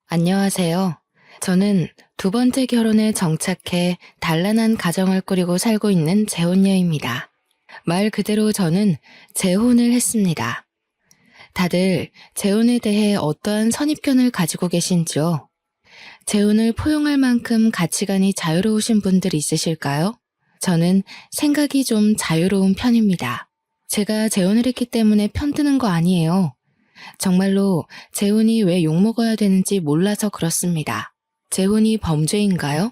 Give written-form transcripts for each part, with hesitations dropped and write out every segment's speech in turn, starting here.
안녕하세요. 저는 두 번째 결혼에 정착해 단란한 가정을 꾸리고 살고 있는 재혼녀입니다. 말 그대로 저는 재혼을 했습니다. 다들 재혼에 대해 어떠한 선입견을 가지고 계신지요? 재혼을 포용할 만큼 가치관이 자유로우신 분들 있으실까요? 저는 생각이 좀 자유로운 편입니다. 제가 재혼을 했기 때문에 편드는 거 아니에요. 정말로 재혼이 왜 욕먹어야 되는지 몰라서 그렇습니다. 재혼이 범죄인가요?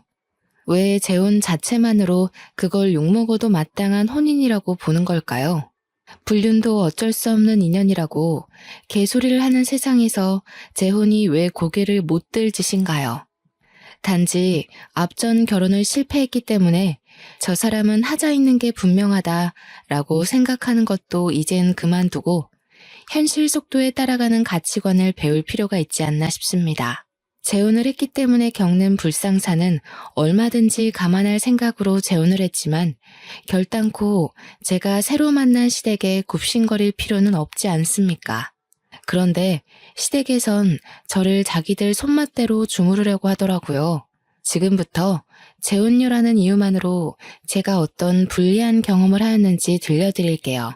왜 재혼 자체만으로 그걸 욕먹어도 마땅한 혼인이라고 보는 걸까요? 불륜도 어쩔 수 없는 인연이라고 개소리를 하는 세상에서 재혼이 왜 고개를 못 들 짓인가요? 단지 앞전 결혼을 실패했기 때문에 저 사람은 하자 있는 게 분명하다라고 생각하는 것도 이젠 그만두고 현실 속도에 따라가는 가치관을 배울 필요가 있지 않나 싶습니다. 재혼을 했기 때문에 겪는 불상사는 얼마든지 감안할 생각으로 재혼을 했지만 결단코 제가 새로 만난 시댁에 굽신거릴 필요는 없지 않습니까? 그런데 시댁에선 저를 자기들 손맛대로 주무르려고 하더라고요. 지금부터 재혼녀라는 이유만으로 제가 어떤 불리한 경험을 하였는지 들려드릴게요.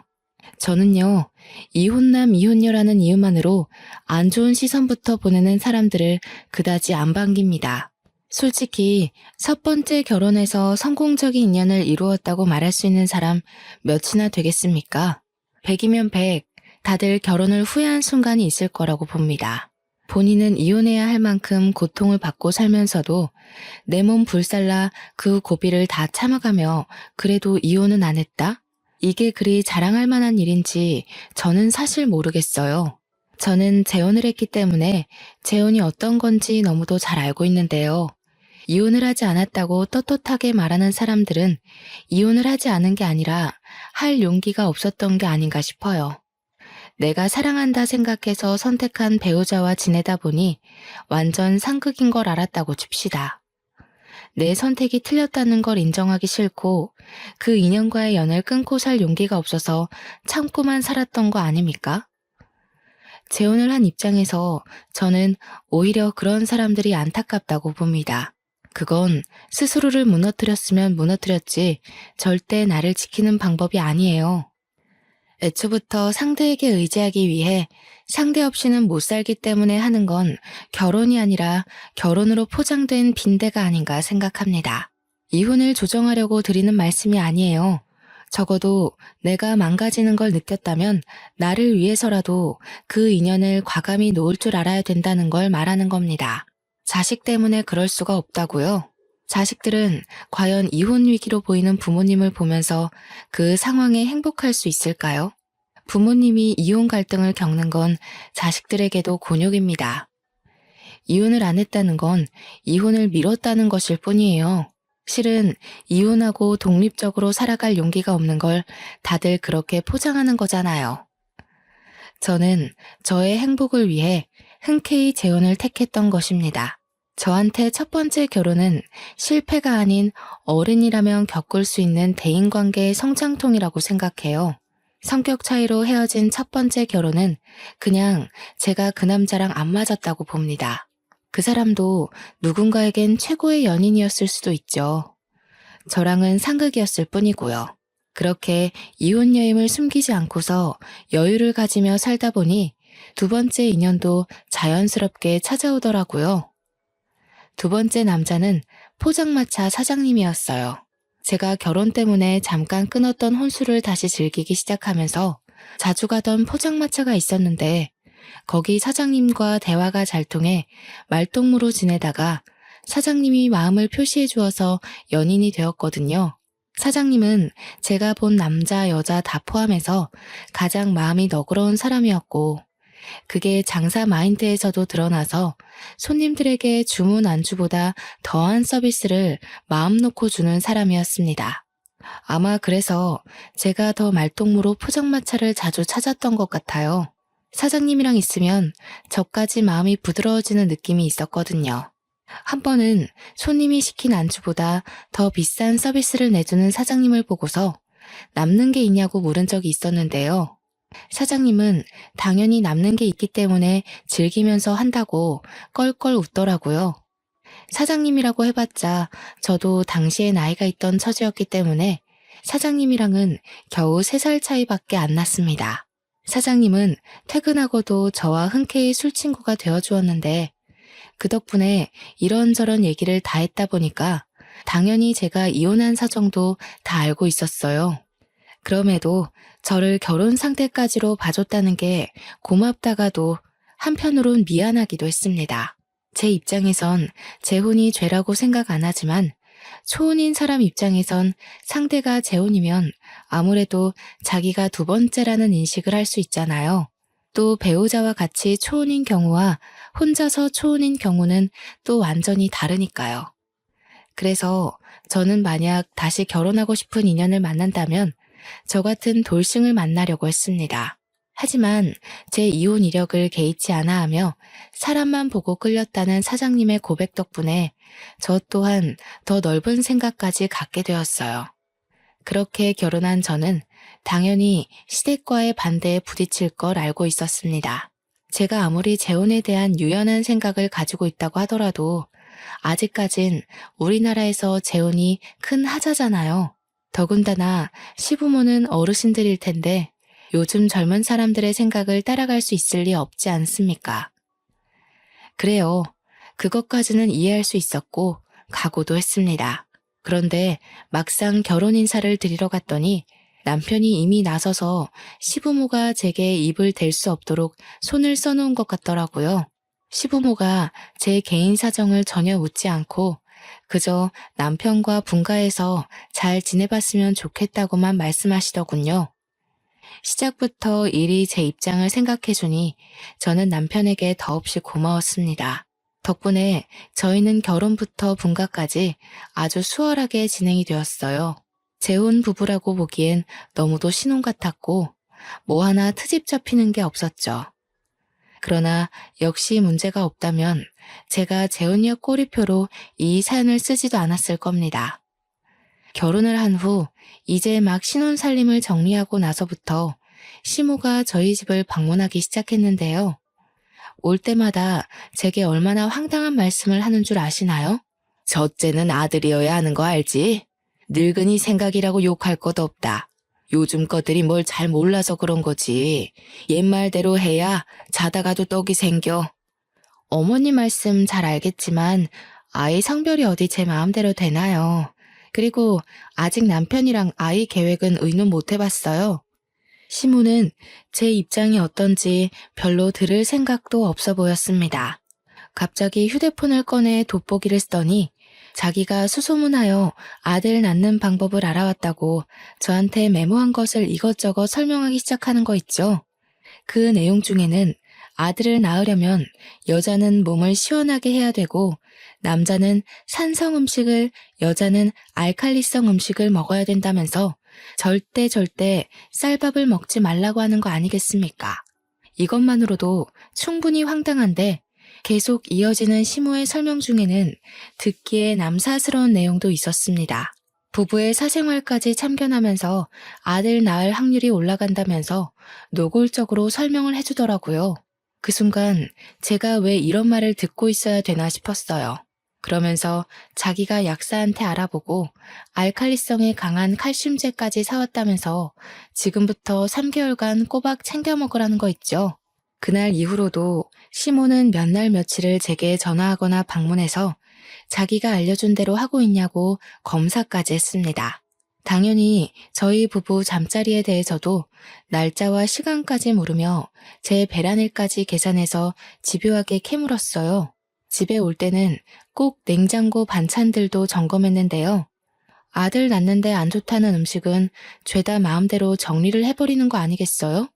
저는요, 이혼남 이혼녀라는 이유만으로 안 좋은 시선부터 보내는 사람들을 그다지 안 반깁니다. 솔직히 첫 번째 결혼에서 성공적인 인연을 이루었다고 말할 수 있는 사람 몇이나 되겠습니까? 100이면 100, 다들 결혼을 후회한 순간이 있을 거라고 봅니다. 본인은 이혼해야 할 만큼 고통을 받고 살면서도 내 몸 불살라 그 고비를 다 참아가며 그래도 이혼은 안 했다? 이게 그리 자랑할 만한 일인지 저는 사실 모르겠어요. 저는 재혼을 했기 때문에 재혼이 어떤 건지 너무도 잘 알고 있는데요. 이혼을 하지 않았다고 떳떳하게 말하는 사람들은 이혼을 하지 않은 게 아니라 할 용기가 없었던 게 아닌가 싶어요. 내가 사랑한다 생각해서 선택한 배우자와 지내다 보니 완전 상극인 걸 알았다고 칩시다. 내 선택이 틀렸다는 걸 인정하기 싫고 그 인연과의 연을 끊고 살 용기가 없어서 참고만 살았던 거 아닙니까? 재혼을 한 입장에서 저는 오히려 그런 사람들이 안타깝다고 봅니다. 그건 스스로를 무너뜨렸으면 무너뜨렸지 절대 나를 지키는 방법이 아니에요. 애초부터 상대에게 의지하기 위해 상대 없이는 못 살기 때문에 하는 건 결혼이 아니라 결혼으로 포장된 빈대가 아닌가 생각합니다. 이혼을 조정하려고 드리는 말씀이 아니에요. 적어도 내가 망가지는 걸 느꼈다면 나를 위해서라도 그 인연을 과감히 놓을 줄 알아야 된다는 걸 말하는 겁니다. 자식 때문에 그럴 수가 없다고요? 자식들은 과연 이혼 위기로 보이는 부모님을 보면서 그 상황에 행복할 수 있을까요? 부모님이 이혼 갈등을 겪는 건 자식들에게도 곤욕입니다. 이혼을 안 했다는 건 이혼을 미뤘다는 것일 뿐이에요. 실은 이혼하고 독립적으로 살아갈 용기가 없는 걸 다들 그렇게 포장하는 거잖아요. 저는 저의 행복을 위해 흔쾌히 재혼을 택했던 것입니다. 저한테 첫 번째 결혼은 실패가 아닌 어른이라면 겪을 수 있는 대인관계의 성장통이라고 생각해요. 성격 차이로 헤어진 첫 번째 결혼은 그냥 제가 그 남자랑 안 맞았다고 봅니다. 그 사람도 누군가에겐 최고의 연인이었을 수도 있죠. 저랑은 상극이었을 뿐이고요. 그렇게 이혼여임을 숨기지 않고서 여유를 가지며 살다 보니 두 번째 인연도 자연스럽게 찾아오더라고요. 두 번째 남자는 포장마차 사장님이었어요. 제가 결혼 때문에 잠깐 끊었던 혼수를 다시 즐기기 시작하면서 자주 가던 포장마차가 있었는데 거기 사장님과 대화가 잘 통해 말동무로 지내다가 사장님이 마음을 표시해 주어서 연인이 되었거든요. 사장님은 제가 본 남자, 여자 다 포함해서 가장 마음이 너그러운 사람이었고 그게 장사 마인드에서도 드러나서 손님들에게 주문 안주보다 더한 서비스를 마음 놓고 주는 사람이었습니다. 아마 그래서 제가 더 말동무로 포장마차를 자주 찾았던 것 같아요. 사장님이랑 있으면 저까지 마음이 부드러워지는 느낌이 있었거든요. 한 번은 손님이 시킨 안주보다 더 비싼 서비스를 내주는 사장님을 보고서 남는 게 있냐고 물은 적이 있었는데요. 사장님은 당연히 남는 게 있기 때문에 즐기면서 한다고 껄껄 웃더라고요. 사장님이라고 해봤자 저도 당시에 나이가 있던 처지였기 때문에 사장님이랑은 겨우 3살 차이밖에 안 났습니다. 사장님은 퇴근하고도 저와 흔쾌히 술친구가 되어주었는데 그 덕분에 이런저런 얘기를 다 했다 보니까 당연히 제가 이혼한 사정도 다 알고 있었어요. 그럼에도 저를 결혼 상태까지로 봐줬다는 게 고맙다가도 한편으론 미안하기도 했습니다. 제 입장에선 재혼이 죄라고 생각 안 하지만 초혼인 사람 입장에선 상대가 재혼이면 아무래도 자기가 2번째라는 인식을 할 수 있잖아요. 또 배우자와 같이 초혼인 경우와 혼자서 초혼인 경우는 또 완전히 다르니까요. 그래서 저는 만약 다시 결혼하고 싶은 인연을 만난다면 저 같은 돌싱을 만나려고 했습니다. 하지만 제 이혼 이력을 개의치 않아 하며 사람만 보고 끌렸다는 사장님의 고백 덕분에 저 또한 더 넓은 생각까지 갖게 되었어요. 그렇게 결혼한 저는 당연히 시댁과의 반대에 부딪힐 걸 알고 있었습니다. 제가 아무리 재혼에 대한 유연한 생각을 가지고 있다고 하더라도 아직까진 우리나라에서 재혼이 큰 하자잖아요. 더군다나 시부모는 어르신들일 텐데 요즘 젊은 사람들의 생각을 따라갈 수 있을 리 없지 않습니까? 그래요. 그것까지는 이해할 수 있었고 각오도 했습니다. 그런데 막상 결혼 인사를 드리러 갔더니 남편이 이미 나서서 시부모가 제게 입을 댈 수 없도록 손을 써놓은 것 같더라고요. 시부모가 제 개인 사정을 전혀 묻지 않고 그저 남편과 분가해서 잘 지내봤으면 좋겠다고만 말씀하시더군요. 시작부터 일이 제 입장을 생각해주니 저는 남편에게 더없이 고마웠습니다. 덕분에 저희는 결혼부터 분가까지 아주 수월하게 진행이 되었어요. 재혼 부부라고 보기엔 너무도 신혼 같았고 뭐 하나 트집 잡히는 게 없었죠. 그러나 역시 문제가 없다면 제가 재혼녀 꼬리표로 이 사연을 쓰지도 않았을 겁니다. 결혼을 한 후 이제 막 신혼 살림을 정리하고 나서부터 시모가 저희 집을 방문하기 시작했는데요. 올 때마다 제게 얼마나 황당한 말씀을 하는 줄 아시나요? 첫째는 아들이어야 하는 거 알지? 늙은이 생각이라고 욕할 것 없다. 요즘 것들이 뭘 잘 몰라서 그런 거지. 옛말대로 해야 자다가도 떡이 생겨. 어머니 말씀 잘 알겠지만 아이 성별이 어디 제 마음대로 되나요? 그리고 아직 남편이랑 아이 계획은 의논 못 해봤어요. 시모는 제 입장이 어떤지 별로 들을 생각도 없어 보였습니다. 갑자기 휴대폰을 꺼내 돋보기를 쓰더니 자기가 수소문하여 아들 낳는 방법을 알아왔다고 저한테 메모한 것을 이것저것 설명하기 시작하는 거 있죠. 그 내용 중에는 아들을 낳으려면 여자는 몸을 시원하게 해야 되고 남자는 산성 음식을, 여자는 알칼리성 음식을 먹어야 된다면서 절대 쌀밥을 먹지 말라고 하는 거 아니겠습니까? 이것만으로도 충분히 황당한데 계속 이어지는 시모의 설명 중에는 듣기에 남사스러운 내용도 있었습니다. 부부의 사생활까지 참견하면서 아들 낳을 확률이 올라간다면서 노골적으로 설명을 해주더라고요. 그 순간 제가 왜 이런 말을 듣고 있어야 되나 싶었어요. 그러면서 자기가 약사한테 알아보고 알칼리성에 강한 칼슘제까지 사왔다면서 지금부터 3개월간 꼬박 챙겨 먹으라는 거 있죠. 그날 이후로도 시모는 몇 날 며칠을 제게 전화하거나 방문해서 자기가 알려준 대로 하고 있냐고 검사까지 했습니다. 당연히 저희 부부 잠자리에 대해서도 날짜와 시간까지 물으며 제 배란일까지 계산해서 집요하게 캐물었어요. 집에 올 때는 꼭 냉장고 반찬들도 점검했는데요. 아들 낳는데 안 좋다는 음식은 죄다 마음대로 정리를 해버리는 거 아니겠어요?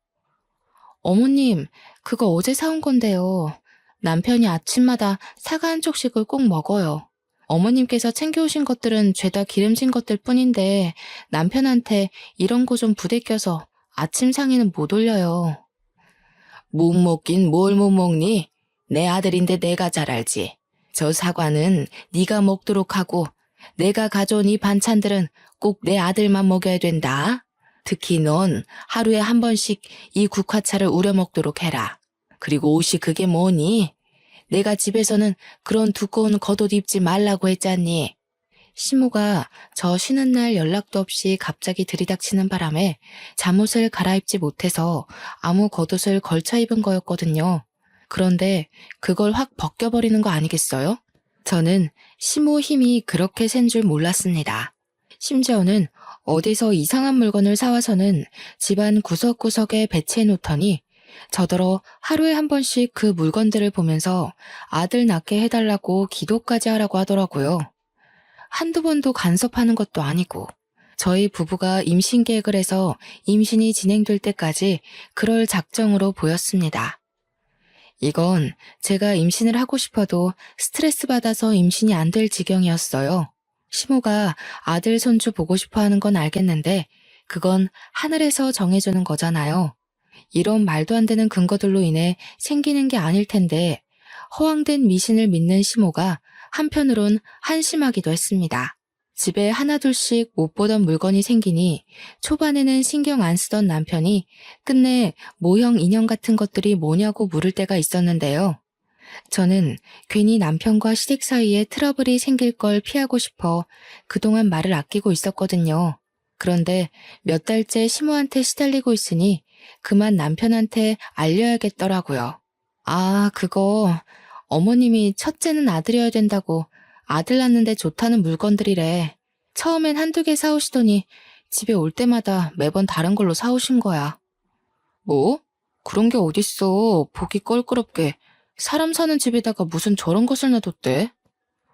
어머님, 그거 어제 사온 건데요. 남편이 아침마다 사과 한 쪽씩을 꼭 먹어요. 어머님께서 챙겨오신 것들은 죄다 기름진 것들 뿐인데 남편한테 이런 거 좀 부대껴서 아침 상에는 못 올려요. 못 먹긴 뭘 못 먹니? 내 아들인데 내가 잘 알지. 저 사과는 네가 먹도록 하고 내가 가져온 이 반찬들은 꼭 내 아들만 먹여야 된다. 특히 넌 하루에 한 번씩 이 국화차를 우려 먹도록 해라. 그리고 옷이 그게 뭐니? 내가 집에서는 그런 두꺼운 겉옷 입지 말라고 했잖니. 시모가 저 쉬는 날 연락도 없이 갑자기 들이닥치는 바람에 잠옷을 갈아입지 못해서 아무 겉옷을 걸쳐 입은 거였거든요. 그런데 그걸 확 벗겨버리는 거 아니겠어요? 저는 시모 힘이 그렇게 센 줄 몰랐습니다. 심지어는 어디서 이상한 물건을 사와서는 집안 구석구석에 배치해 놓더니 저더러 하루에 한 번씩 그 물건들을 보면서 아들 낳게 해달라고 기도까지 하라고 하더라고요. 한두 번도 간섭하는 것도 아니고 저희 부부가 임신 계획을 해서 임신이 진행될 때까지 그럴 작정으로 보였습니다. 이건 제가 임신을 하고 싶어도 스트레스 받아서 임신이 안 될 지경이었어요. 시모가 아들 손주 보고 싶어 하는 건 알겠는데 그건 하늘에서 정해주는 거잖아요. 이런 말도 안 되는 근거들로 인해 생기는 게 아닐 텐데 허황된 미신을 믿는 시모가 한편으론 한심하기도 했습니다. 집에 하나둘씩 못 보던 물건이 생기니 초반에는 신경 안 쓰던 남편이 끝내 모형 인형 같은 것들이 뭐냐고 물을 때가 있었는데요. 저는 괜히 남편과 시댁 사이에 트러블이 생길 걸 피하고 싶어 그동안 말을 아끼고 있었거든요. 그런데 몇 달째 시모한테 시달리고 있으니 그만 남편한테 알려야겠더라고요. 아, 그거 어머님이 첫째는 아들이어야 된다고 아들 낳는데 좋다는 물건들이래. 처음엔 한두 개 사오시더니 집에 올 때마다 매번 다른 걸로 사오신 거야. 뭐? 그런 게 어딨어. 보기 껄끄럽게. 사람 사는 집에다가 무슨 저런 것을 놔뒀대?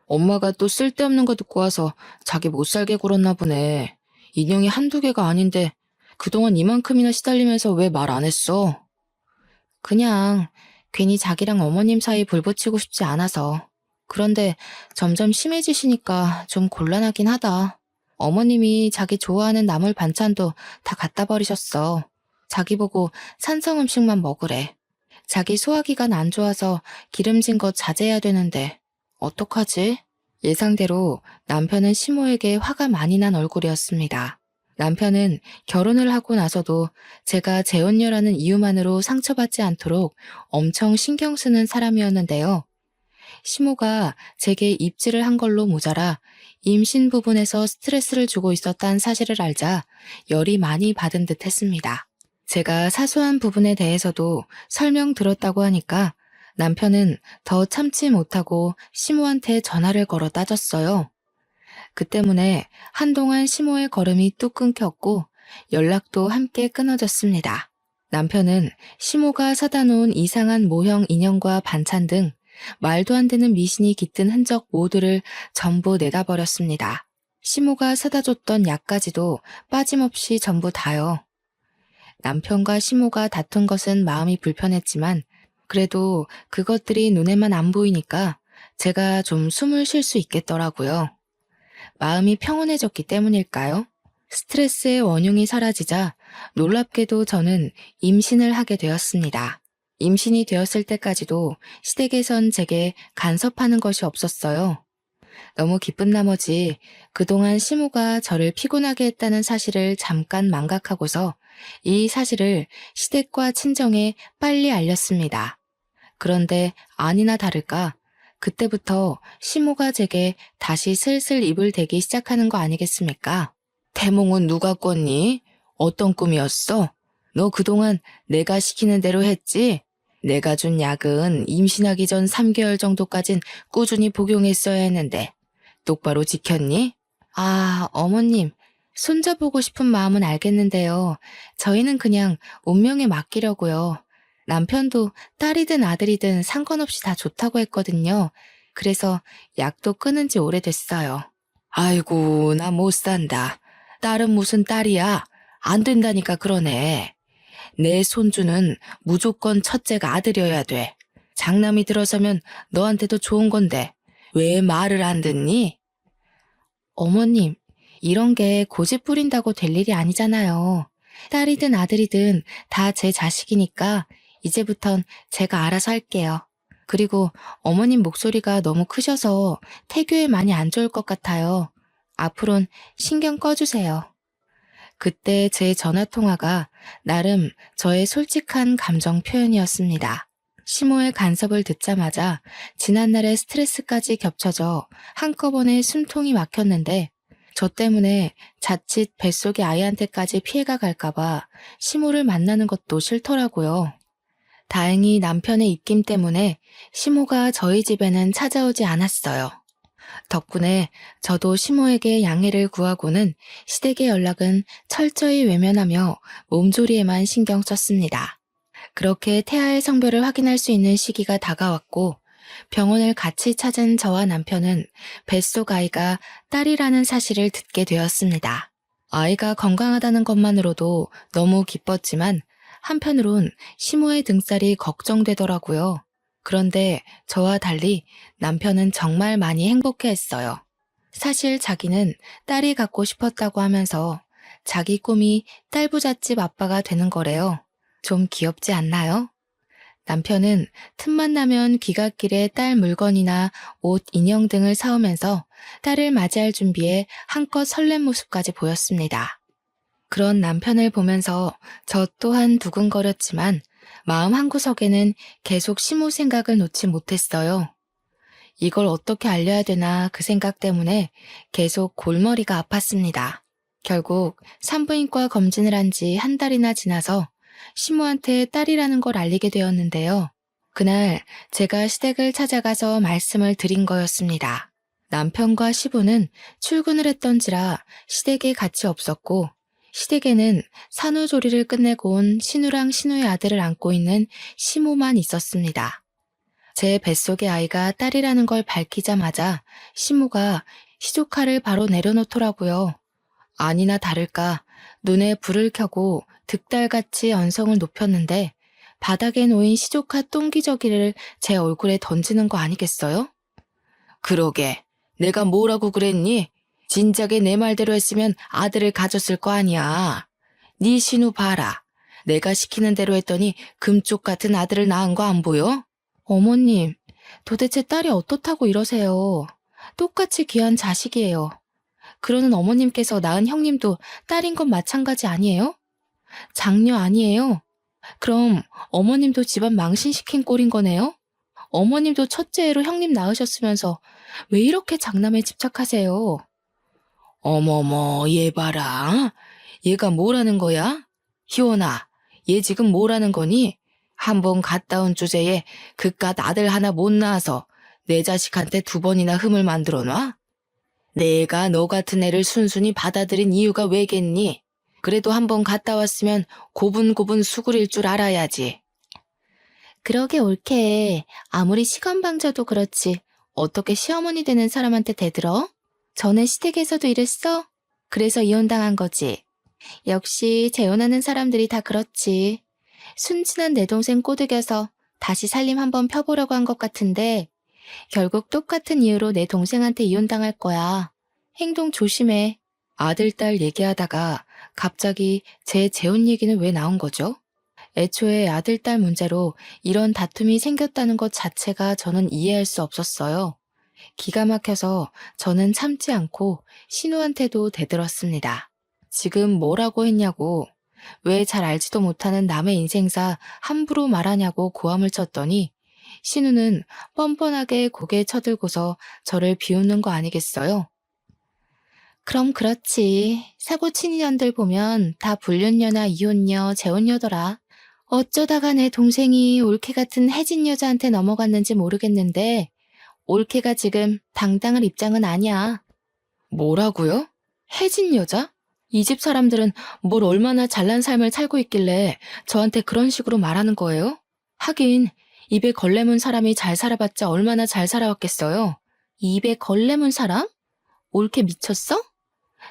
엄마가 또 쓸데없는 거 듣고 와서 자기 못 살게 굴었나 보네. 인형이 한두 개가 아닌데 그동안 이만큼이나 시달리면서 왜 말 안 했어? 그냥 괜히 자기랑 어머님 사이 불 붙이고 싶지 않아서. 그런데 점점 심해지시니까 좀 곤란하긴 하다. 어머님이 자기 좋아하는 나물 반찬도 다 갖다 버리셨어. 자기 보고 산성 음식만 먹으래. 자기 소화기관 안 좋아서 기름진 거 자제해야 되는데 어떡하지? 예상대로 남편은 시모에게 화가 많이 난 얼굴이었습니다. 남편은 결혼을 하고 나서도 제가 재혼녀라는 이유만으로 상처받지 않도록 엄청 신경 쓰는 사람이었는데요. 시모가 제게 입질을 한 걸로 모자라 임신 부분에서 스트레스를 주고 있었다는 사실을 알자 열이 많이 받은 듯 했습니다. 제가 사소한 부분에 대해서도 설명 들었다고 하니까 남편은 더 참지 못하고 시모한테 전화를 걸어 따졌어요. 그 때문에 한동안 시모의 걸음이 뚝 끊겼고 연락도 함께 끊어졌습니다. 남편은 시모가 사다 놓은 이상한 모형 인형과 반찬 등 말도 안 되는 미신이 깃든 흔적 모두를 전부 내다버렸습니다. 시모가 사다 줬던 약까지도 빠짐없이 전부 다요. 남편과 시모가 다툰 것은 마음이 불편했지만 그래도 그것들이 눈에만 안 보이니까 제가 좀 숨을 쉴 수 있겠더라고요. 마음이 평온해졌기 때문일까요? 스트레스의 원흉이 사라지자 놀랍게도 저는 임신을 하게 되었습니다. 임신이 되었을 때까지도 시댁에선 제게 간섭하는 것이 없었어요. 너무 기쁜 나머지 그동안 시모가 저를 피곤하게 했다는 사실을 잠깐 망각하고서 이 사실을 시댁과 친정에 빨리 알렸습니다. 그런데 아니나 다를까 그때부터 시모가 제게 다시 슬슬 입을 대기 시작하는 거 아니겠습니까? 태몽은 누가 꿨니? 어떤 꿈이었어? 너 그동안 내가 시키는 대로 했지? 내가 준 약은 임신하기 전 3개월 정도까진 꾸준히 복용했어야 했는데 똑바로 지켰니? 아, 어머님, 손자 보고 싶은 마음은 알겠는데요. 저희는 그냥 운명에 맡기려고요. 남편도 딸이든 아들이든 상관없이 다 좋다고 했거든요. 그래서 약도 끊은 지 오래됐어요. 아이고, 나 못 산다. 딸은 무슨 딸이야? 안 된다니까 그러네. 내 손주는 무조건 첫째가 아들이어야 돼. 장남이 들어서면 너한테도 좋은 건데 왜 말을 안 듣니? 어머님, 이런 게 고집 부린다고 될 일이 아니잖아요. 딸이든 아들이든 다 제 자식이니까 이제부턴 제가 알아서 할게요. 그리고 어머님 목소리가 너무 크셔서 태교에 많이 안 좋을 것 같아요. 앞으론 신경 꺼주세요. 그때 제 전화통화가 나름 저의 솔직한 감정 표현이었습니다. 시모의 간섭을 듣자마자 지난날의 스트레스까지 겹쳐져 한꺼번에 숨통이 막혔는데 저 때문에 자칫 뱃속의 아이한테까지 피해가 갈까봐 시모를 만나는 것도 싫더라고요. 다행히 남편의 입김 때문에 시모가 저희 집에는 찾아오지 않았어요. 덕분에 저도 시모에게 양해를 구하고는 시댁의 연락은 철저히 외면하며 몸조리에만 신경 썼습니다. 그렇게 태아의 성별을 확인할 수 있는 시기가 다가왔고 병원을 같이 찾은 저와 남편은 뱃속 아이가 딸이라는 사실을 듣게 되었습니다. 아이가 건강하다는 것만으로도 너무 기뻤지만 한편으론 시모의 등살이 걱정되더라고요. 그런데 저와 달리 남편은 정말 많이 행복해했어요. 사실 자기는 딸이 갖고 싶었다고 하면서 자기 꿈이 딸부잣집 아빠가 되는 거래요. 좀 귀엽지 않나요? 남편은 틈만 나면 귀갓길에 딸 물건이나 옷, 인형 등을 사오면서 딸을 맞이할 준비에 한껏 설렘 모습까지 보였습니다. 그런 남편을 보면서 저 또한 두근거렸지만 마음 한구석에는 계속 시모 생각을 놓지 못했어요. 이걸 어떻게 알려야 되나 그 생각 때문에 계속 골머리가 아팠습니다. 결국 산부인과 검진을 한 지 한 달이나 지나서 시모한테 딸이라는 걸 알리게 되었는데요. 그날 제가 시댁을 찾아가서 말씀을 드린 거였습니다. 남편과 시부는 출근을 했던지라 시댁에 같이 없었고 시댁에는 산후조리를 끝내고 온 신우랑 신우의 아들을 안고 있는 시모만 있었습니다. 제 뱃속의 아이가 딸이라는 걸 밝히자마자 시모가 시조카를 바로 내려놓더라고요. 아니나 다를까 눈에 불을 켜고 득달같이 언성을 높였는데 바닥에 놓인 시조카 똥기저귀를 제 얼굴에 던지는 거 아니겠어요? 그러게, 내가 뭐라고 그랬니? 진작에 내 말대로 했으면 아들을 가졌을 거 아니야. 네 신우 봐라. 내가 시키는 대로 했더니 금쪽 같은 아들을 낳은 거 안 보여? 어머님, 도대체 딸이 어떻다고 이러세요? 똑같이 귀한 자식이에요. 그러는 어머님께서 낳은 형님도 딸인 건 마찬가지 아니에요? 장녀 아니에요? 그럼 어머님도 집안 망신시킨 꼴인 거네요? 어머님도 첫째 애로 형님 낳으셨으면서 왜 이렇게 장남에 집착하세요? 어머머, 얘 봐라. 얘가 뭐라는 거야? 희원아, 얘 지금 뭐라는 거니? 한 번 갔다 온 주제에 그깟 아들 하나 못 낳아서 내 자식한테 2번이나 흠을 만들어 놔? 내가 너 같은 애를 순순히 받아들인 이유가 왜겠니? 그래도 한 번 갔다 왔으면 고분고분 수그릴 줄 알아야지. 그러게 옳게. 아무리 시건방져도 그렇지. 어떻게 시어머니 되는 사람한테 대들어? 전에 시댁에서도 이랬어? 그래서 이혼당한 거지. 역시 재혼하는 사람들이 다 그렇지. 순진한 내 동생 꼬드겨서 다시 살림 한번 펴보려고 한 것 같은데 결국 똑같은 이유로 내 동생한테 이혼당할 거야. 행동 조심해. 아들, 딸 얘기하다가 갑자기 제 재혼 얘기는 왜 나온 거죠? 애초에 아들, 딸 문제로 이런 다툼이 생겼다는 것 자체가 저는 이해할 수 없었어요. 기가 막혀서 저는 참지 않고 신우한테도 대들었습니다. 지금 뭐라고 했냐고, 왜 잘 알지도 못하는 남의 인생사 함부로 말하냐고 고함을 쳤더니 신우는 뻔뻔하게 고개 쳐들고서 저를 비웃는 거 아니겠어요? 그럼 그렇지. 사고 친 인연들 보면 다 불륜녀나 이혼녀, 재혼녀더라. 어쩌다가 내 동생이 올케 같은 해진 여자한테 넘어갔는지 모르겠는데 올케가 지금 당당할 입장은 아니야. 뭐라고요? 해진 여자? 이 집 사람들은 뭘 얼마나 잘난 삶을 살고 있길래 저한테 그런 식으로 말하는 거예요? 하긴 입에 걸레 문 사람이 잘 살아봤자 얼마나 잘 살아왔겠어요? 입에 걸레 문 사람? 올케 미쳤어?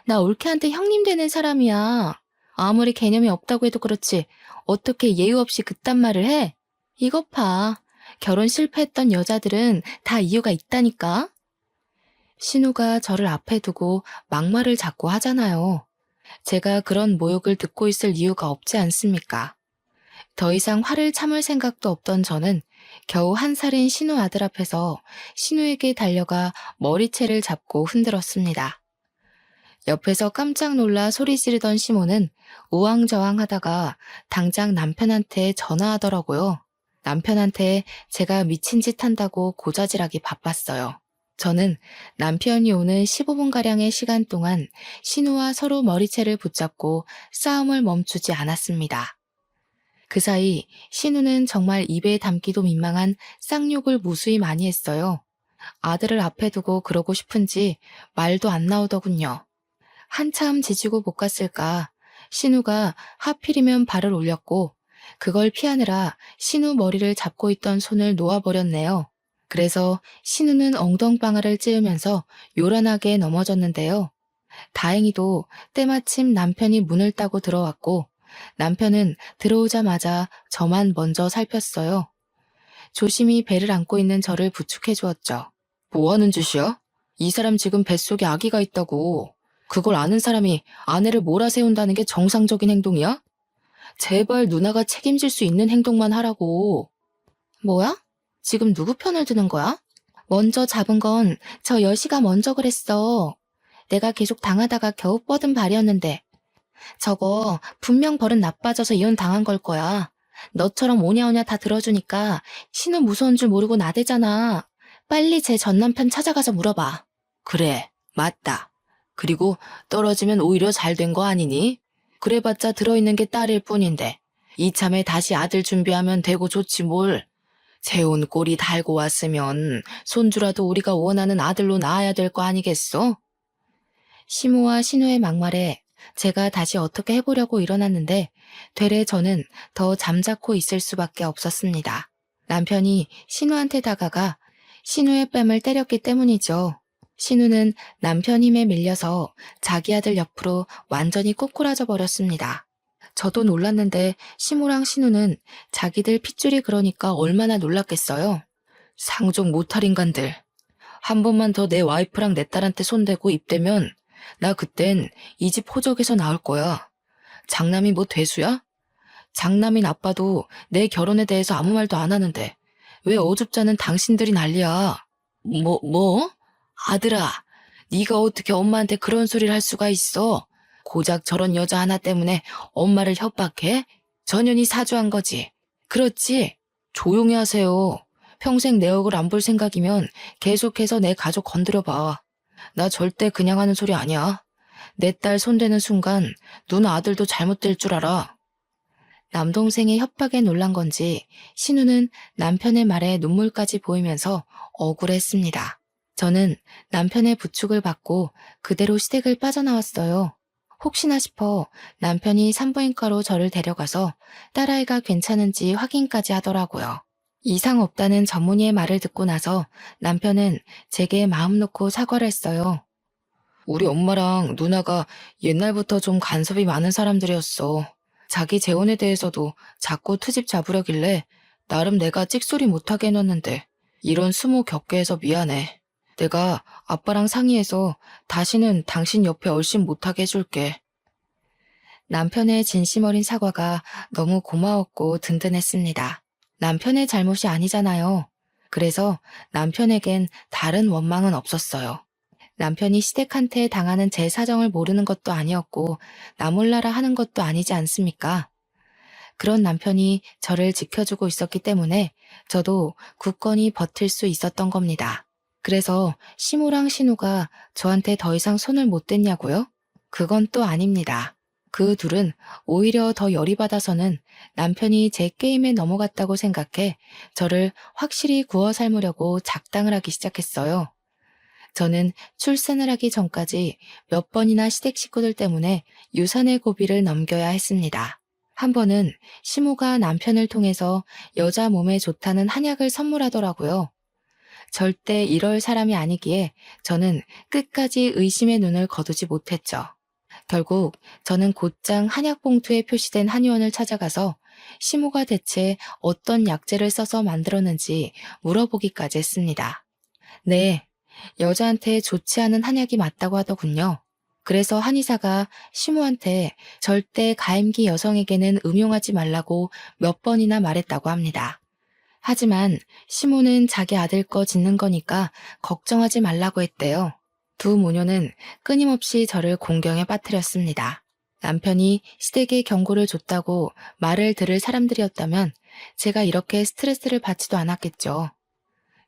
나 올케한테 형님 되는 사람이야. 아무리 개념이 없다고 해도 그렇지 어떻게 예의 없이 그딴 말을 해? 이것 봐. 결혼 실패했던 여자들은 다 이유가 있다니까. 신우가 저를 앞에 두고 막말을 자꾸 하잖아요. 제가 그런 모욕을 듣고 있을 이유가 없지 않습니까? 더 이상 화를 참을 생각도 없던 저는 겨우 1살인 신우 아들 앞에서 신우에게 달려가 머리채를 잡고 흔들었습니다. 옆에서 깜짝 놀라 소리 지르던 시모는 우왕좌왕하다가 당장 남편한테 전화하더라고요. 남편한테 제가 미친 짓 한다고 고자질하기 바빴어요. 저는 남편이 오는 15분가량의 시간 동안 신우와 서로 머리채를 붙잡고 싸움을 멈추지 않았습니다. 그 사이 신우는 정말 입에 담기도 민망한 쌍욕을 무수히 많이 했어요. 아들을 앞에 두고 그러고 싶은지 말도 안 나오더군요. 한참 지지고 못 갔을까 신우가 하필이면 발을 올렸고 그걸 피하느라 신우 머리를 잡고 있던 손을 놓아버렸네요. 그래서 신우는 엉덩방아를 찌으면서 요란하게 넘어졌는데요. 다행히도 때마침 남편이 문을 따고 들어왔고 남편은 들어오자마자 저만 먼저 살폈어요. 조심히 배를 안고 있는 저를 부축해 주었죠. 뭐 하는 짓이야? 이 사람 지금 뱃속에 아기가 있다고. 그걸 아는 사람이 아내를 몰아세운다는 게 정상적인 행동이야? 제발 누나가 책임질 수 있는 행동만 하라고. 뭐야? 지금 누구 편을 드는 거야? 먼저 잡은 건 저 여시가 먼저 그랬어. 내가 계속 당하다가 겨우 뻗은 발이었는데. 저거 분명 버릇 나빠져서 이혼 당한 걸 거야. 너처럼 오냐오냐 다 들어주니까 신은 무서운 줄 모르고 나대잖아. 빨리 제 전 남편 찾아가서 물어봐. 그래, 맞다. 그리고 떨어지면 오히려 잘 된 거 아니니? 그래봤자 들어있는 게 딸일 뿐인데 이참에 다시 아들 준비하면 되고 좋지 뭘. 재혼 꼴이 달고 왔으면 손주라도 우리가 원하는 아들로 낳아야 될 거 아니겠어? 시모와 신우의 막말에 제가 다시 어떻게 해보려고 일어났는데 되레 저는 더 잠자코 있을 수밖에 없었습니다. 남편이 신우한테 다가가 신우의 뺨을 때렸기 때문이죠. 신우는 남편 힘에 밀려서 자기 아들 옆으로 완전히 꼬꾸라져 버렸습니다. 저도 놀랐는데 시모랑 신우는 자기들 핏줄이 그러니까 얼마나 놀랐겠어요. 상종 못할 인간들. 한 번만 더 내 와이프랑 내 딸한테 손대고 입대면 나 그땐 이 집 호적에서 나올 거야. 장남이 뭐 돼수야? 장남인 아빠도 내 결혼에 대해서 아무 말도 안 하는데 왜 어줍잖은 당신들이 난리야. 뭐? 아들아, 네가 어떻게 엄마한테 그런 소리를 할 수가 있어? 고작 저런 여자 하나 때문에 엄마를 협박해? 전현이 사주한 거지. 그렇지? 조용히 하세요. 평생 내 얼굴 안 볼 생각이면 계속해서 내 가족 건드려봐. 나 절대 그냥 하는 소리 아니야. 내 딸 손대는 순간 누나 아들도 잘못될 줄 알아. 남동생의 협박에 놀란 건지 신우는 남편의 말에 눈물까지 보이면서 억울했습니다. 저는 남편의 부축을 받고 그대로 시댁을 빠져나왔어요. 혹시나 싶어 남편이 산부인과로 저를 데려가서 딸아이가 괜찮은지 확인까지 하더라고요. 이상 없다는 전문의의 말을 듣고 나서 남편은 제게 마음 놓고 사과를 했어요. 우리 엄마랑 누나가 옛날부터 좀 간섭이 많은 사람들이었어. 자기 재혼에 대해서도 자꾸 트집 잡으려길래 나름 내가 찍소리 못하게 해놨는데 이런 수모 겪게 해서 미안해. 내가 아빠랑 상의해서 다시는 당신 옆에 얼씬 못하게 해줄게. 남편의 진심 어린 사과가 너무 고마웠고 든든했습니다. 남편의 잘못이 아니잖아요. 그래서 남편에겐 다른 원망은 없었어요. 남편이 시댁한테 당하는 제 사정을 모르는 것도 아니었고 나 몰라라 하는 것도 아니지 않습니까? 그런 남편이 저를 지켜주고 있었기 때문에 저도 굳건히 버틸 수 있었던 겁니다. 그래서 시모랑 신우가 저한테 더 이상 손을 못 댔냐고요? 그건 또 아닙니다. 그 둘은 오히려 더 열이 받아서는 남편이 제 게임에 넘어갔다고 생각해 저를 확실히 구워 삶으려고 작당을 하기 시작했어요. 저는 출산을 하기 전까지 몇 번이나 시댁 식구들 때문에 유산의 고비를 넘겨야 했습니다. 한 번은 시모가 남편을 통해서 여자 몸에 좋다는 한약을 선물하더라고요. 절대 이럴 사람이 아니기에 저는 끝까지 의심의 눈을 거두지 못했죠. 결국 저는 곧장 한약 봉투에 표시된 한의원을 찾아가서 시모가 대체 어떤 약재를 써서 만들었는지 물어보기까지 했습니다. 네, 여자한테 좋지 않은 한약이 맞다고 하더군요. 그래서 한의사가 시모한테 절대 가임기 여성에게는 음용하지 말라고 몇 번이나 말했다고 합니다. 하지만 시모는 자기 아들 거 짓는 거니까 걱정하지 말라고 했대요. 두 모녀는 끊임없이 저를 공경에 빠뜨렸습니다. 남편이 시댁에 경고를 줬다고 말을 들을 사람들이었다면 제가 이렇게 스트레스를 받지도 않았겠죠.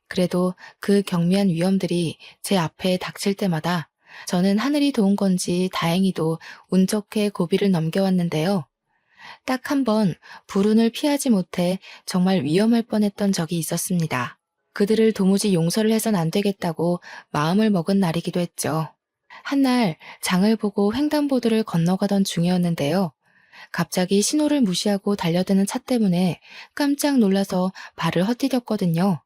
그래도 그 경미한 위험들이 제 앞에 닥칠 때마다 저는 하늘이 도운 건지 다행히도 운 좋게 고비를 넘겨왔는데요. 딱 한 번 불운을 피하지 못해 정말 위험할 뻔했던 적이 있었습니다. 그들을 도무지 용서를 해선 안 되겠다고 마음을 먹은 날이기도 했죠. 한날 장을 보고 횡단보도를 건너가던 중이었는데요. 갑자기 신호를 무시하고 달려드는 차 때문에 깜짝 놀라서 발을 헛디뎠거든요.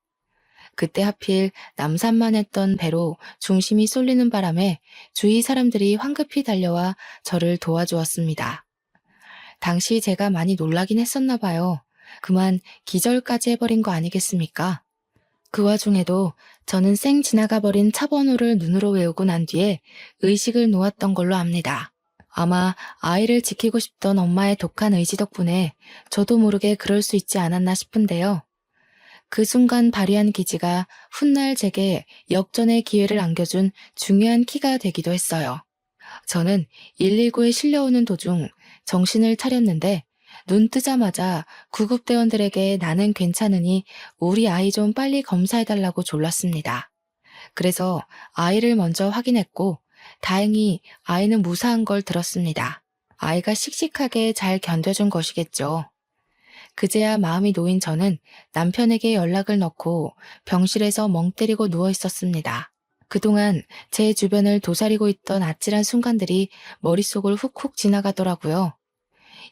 그때 하필 남산만 했던 배로 중심이 쏠리는 바람에 주위 사람들이 황급히 달려와 저를 도와주었습니다. 당시 제가 많이 놀라긴 했었나 봐요. 그만 기절까지 해버린 거 아니겠습니까? 그 와중에도 저는 쌩 지나가 버린 차 번호를 눈으로 외우고 난 뒤에 의식을 놓았던 걸로 압니다. 아마 아이를 지키고 싶던 엄마의 독한 의지 덕분에 저도 모르게 그럴 수 있지 않았나 싶은데요. 그 순간 발휘한 기지가 훗날 제게 역전의 기회를 안겨준 중요한 키가 되기도 했어요. 저는 119에 실려오는 도중 정신을 차렸는데 눈 뜨자마자 구급대원들에게 나는 괜찮으니 우리 아이 좀 빨리 검사해달라고 졸랐습니다. 그래서 아이를 먼저 확인했고 다행히 아이는 무사한 걸 들었습니다. 아이가 씩씩하게 잘 견뎌준 것이겠죠. 그제야 마음이 놓인 저는 남편에게 연락을 넣고 병실에서 멍 때리고 누워 있었습니다. 그동안 제 주변을 도사리고 있던 아찔한 순간들이 머릿속을 훅훅 지나가더라고요.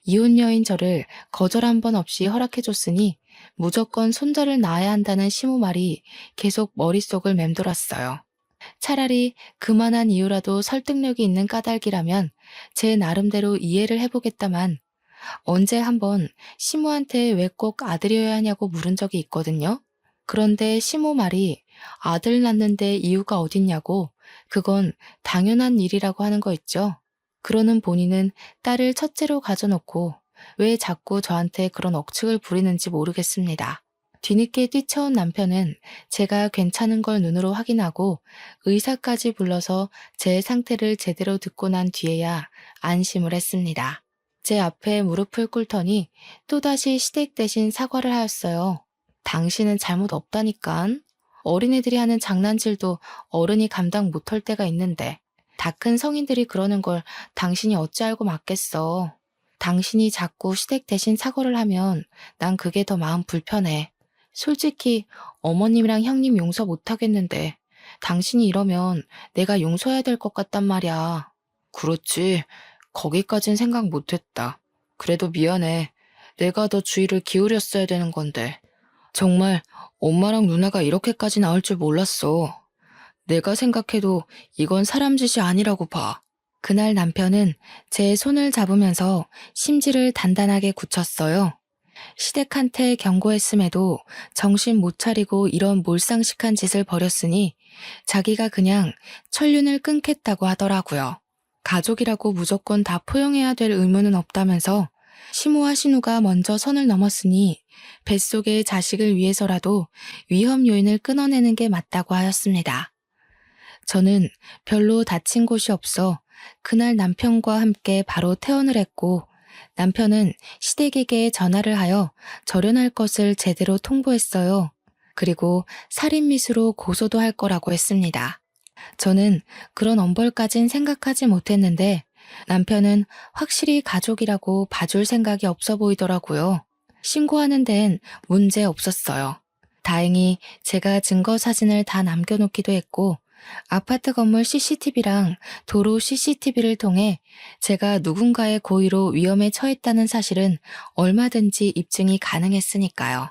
이혼 여인 저를 거절 한 번 없이 허락해줬으니 무조건 손자를 낳아야 한다는 시모 말이 계속 머릿속을 맴돌았어요. 차라리 그만한 이유라도 설득력이 있는 까닭이라면 제 나름대로 이해를 해보겠다만 언제 한번 시모한테 왜 꼭 아들이어야 하냐고 물은 적이 있거든요. 그런데 시모 말이 아들 낳는데 이유가 어딨냐고 그건 당연한 일이라고 하는 거 있죠. 그러는 본인은 딸을 첫째로 가져놓고 왜 자꾸 저한테 그런 억측을 부리는지 모르겠습니다. 뒤늦게 뛰쳐온 남편은 제가 괜찮은 걸 눈으로 확인하고 의사까지 불러서 제 상태를 제대로 듣고 난 뒤에야 안심을 했습니다. 제 앞에 무릎을 꿇더니 또다시 시댁 대신 사과를 하였어요. 당신은 잘못 없다니깐. 어린애들이 하는 장난질도 어른이 감당 못할 때가 있는데 다 큰 성인들이 그러는 걸 당신이 어찌 알고 맞겠어. 당신이 자꾸 시댁 대신 사과를 하면 난 그게 더 마음 불편해. 솔직히 어머님이랑 형님 용서 못하겠는데 당신이 이러면 내가 용서해야 될 것 같단 말이야. 그렇지. 거기까진 생각 못했다. 그래도 미안해. 내가 더 주의를 기울였어야 되는 건데. 정말 엄마랑 누나가 이렇게까지 나올 줄 몰랐어. 내가 생각해도 이건 사람 짓이 아니라고 봐. 그날 남편은 제 손을 잡으면서 심지를 단단하게 굳혔어요. 시댁한테 경고했음에도 정신 못 차리고 이런 몰상식한 짓을 벌였으니 자기가 그냥 천륜을 끊겠다고 하더라고요. 가족이라고 무조건 다 포용해야 될 의무는 없다면서 시모와 신우가 먼저 선을 넘었으니 뱃속의 자식을 위해서라도 위험 요인을 끊어내는 게 맞다고 하였습니다. 저는 별로 다친 곳이 없어 그날 남편과 함께 바로 퇴원을 했고 남편은 시댁에게 전화를 하여 절연할 것을 제대로 통보했어요. 그리고 살인미수로 고소도 할 거라고 했습니다. 저는 그런 엄벌까진 생각하지 못했는데 남편은 확실히 가족이라고 봐줄 생각이 없어 보이더라고요. 신고하는 데엔 문제 없었어요. 다행히 제가 증거 사진을 다 남겨놓기도 했고 아파트 건물 CCTV랑 도로 CCTV를 통해 제가 누군가의 고의로 위험에 처했다는 사실은 얼마든지 입증이 가능했으니까요.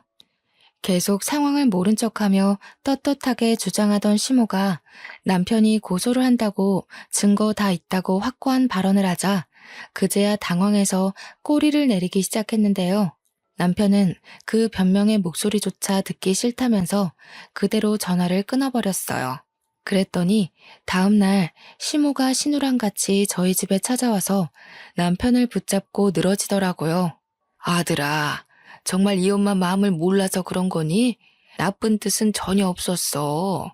계속 상황을 모른 척하며 떳떳하게 주장하던 시모가 남편이 고소를 한다고 증거 다 있다고 확고한 발언을 하자 그제야 당황해서 꼬리를 내리기 시작했는데요. 남편은 그 변명의 목소리조차 듣기 싫다면서 그대로 전화를 끊어버렸어요. 그랬더니 다음 날 시모가 신우랑 같이 저희 집에 찾아와서 남편을 붙잡고 늘어지더라고요. 아들아, 정말 이 엄마 마음을 몰라서 그런 거니? 나쁜 뜻은 전혀 없었어.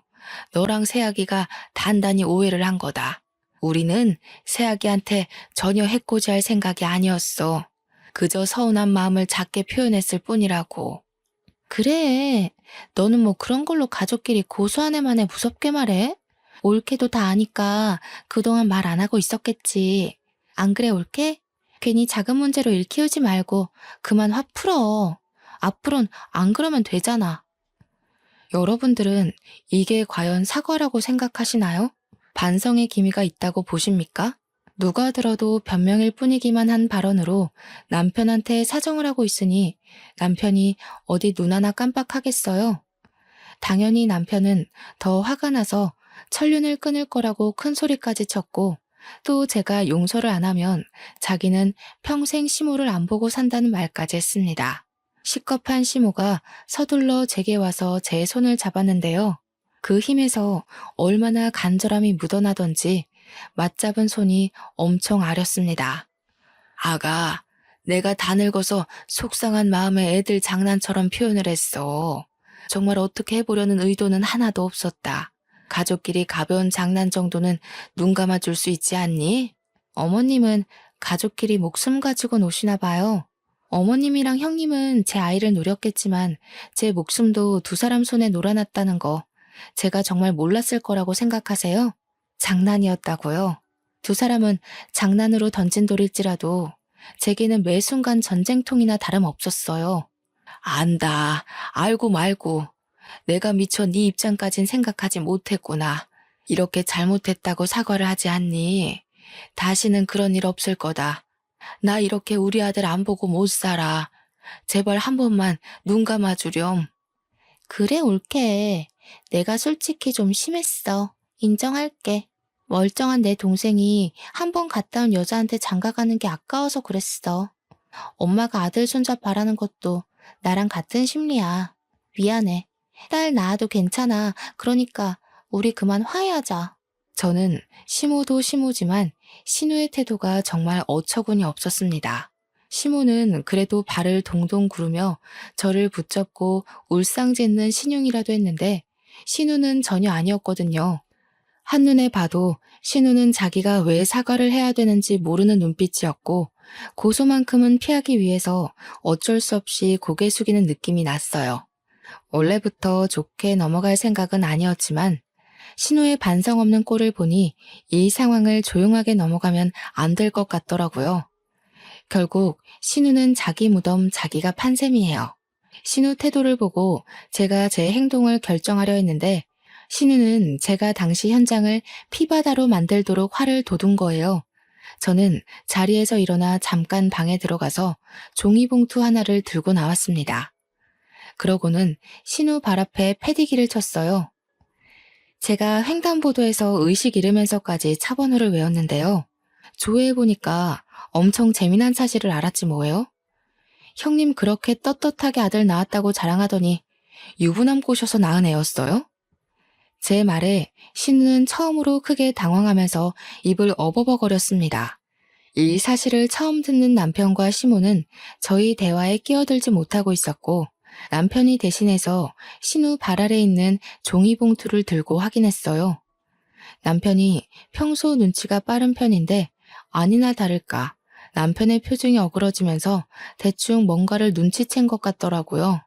너랑 새아기가 단단히 오해를 한 거다. 우리는 새아기한테 전혀 해코지할 생각이 아니었어. 그저 서운한 마음을 작게 표현했을 뿐이라고. 그래. 너는 뭐 그런 걸로 가족끼리 고소한 애만에 무섭게 말해? 올케도 다 아니까 그동안 말 안 하고 있었겠지. 안 그래, 올케? 괜히 작은 문제로 일 키우지 말고 그만 화 풀어. 앞으론 안 그러면 되잖아. 여러분들은 이게 과연 사과라고 생각하시나요? 반성의 기미가 있다고 보십니까? 누가 들어도 변명일 뿐이기만 한 발언으로 남편한테 사정을 하고 있으니 남편이 어디 눈 하나 깜빡하겠어요? 당연히 남편은 더 화가 나서 천륜을 끊을 거라고 큰 소리까지 쳤고 또 제가 용서를 안 하면 자기는 평생 시모를 안 보고 산다는 말까지 했습니다. 시겁한 시모가 서둘러 제게 와서 제 손을 잡았는데요. 그 힘에서 얼마나 간절함이 묻어나던지 맞잡은 손이 엄청 아렸습니다. 아가, 내가 다 늙어서 속상한 마음에 애들 장난처럼 표현을 했어. 정말 어떻게 해보려는 의도는 하나도 없었다. 가족끼리 가벼운 장난 정도는 눈 감아줄 수 있지 않니? 어머님은 가족끼리 목숨 가지고 노시나 봐요. 어머님이랑 형님은 제 아이를 노렸겠지만 제 목숨도 두 사람 손에 놀아놨다는 거 제가 정말 몰랐을 거라고 생각하세요? 장난이었다고요? 두 사람은 장난으로 던진 돌일지라도 제게는 매 순간 전쟁통이나 다름없었어요. 안다. 알고 말고. 내가 미처 네 입장까진 생각하지 못했구나. 이렇게 잘못했다고 사과를 하지 않니? 다시는 그런 일 없을 거다. 나 이렇게 우리 아들 안 보고 못 살아. 제발 한 번만 눈 감아주렴. 그래, 올케. 내가 솔직히 좀 심했어. 인정할게. 멀쩡한 내 동생이 한 번 갔다 온 여자한테 장가가는 게 아까워서 그랬어. 엄마가 아들 손자 바라는 것도 나랑 같은 심리야. 미안해. 딸 낳아도 괜찮아. 그러니까 우리 그만 화해하자. 저는 시모도 시모지만 신우의 태도가 정말 어처구니 없었습니다. 시모는 그래도 발을 동동 구르며 저를 붙잡고 울상짓는 신용이라도 했는데 신우는 전혀 아니었거든요. 한눈에 봐도 신우는 자기가 왜 사과를 해야 되는지 모르는 눈빛이었고 고소만큼은 피하기 위해서 어쩔 수 없이 고개 숙이는 느낌이 났어요. 원래부터 좋게 넘어갈 생각은 아니었지만 신우의 반성 없는 꼴을 보니 이 상황을 조용하게 넘어가면 안 될 것 같더라고요. 결국 신우는 자기 무덤 자기가 판 셈이에요. 신우 태도를 보고 제가 제 행동을 결정하려 했는데 신우는 제가 당시 현장을 피바다로 만들도록 화를 돋운 거예요. 저는 자리에서 일어나 잠깐 방에 들어가서 종이봉투 하나를 들고 나왔습니다. 그러고는 신우 발 앞에 패디기를 쳤어요. 제가 횡단보도에서 의식 잃으면서까지 차 번호를 외웠는데요. 조회해보니까 엄청 재미난 사실을 알았지 뭐예요? 형님 그렇게 떳떳하게 아들 낳았다고 자랑하더니 유부남 꼬셔서 낳은 애였어요? 제 말에 신우는 처음으로 크게 당황하면서 입을 어버버거렸습니다. 이 사실을 처음 듣는 남편과 시모는 저희 대화에 끼어들지 못하고 있었고 남편이 대신해서 신우 발 아래 있는 종이봉투를 들고 확인했어요. 남편이 평소 눈치가 빠른 편인데 아니나 다를까 남편의 표정이 어그러지면서 대충 뭔가를 눈치챈 것 같더라고요.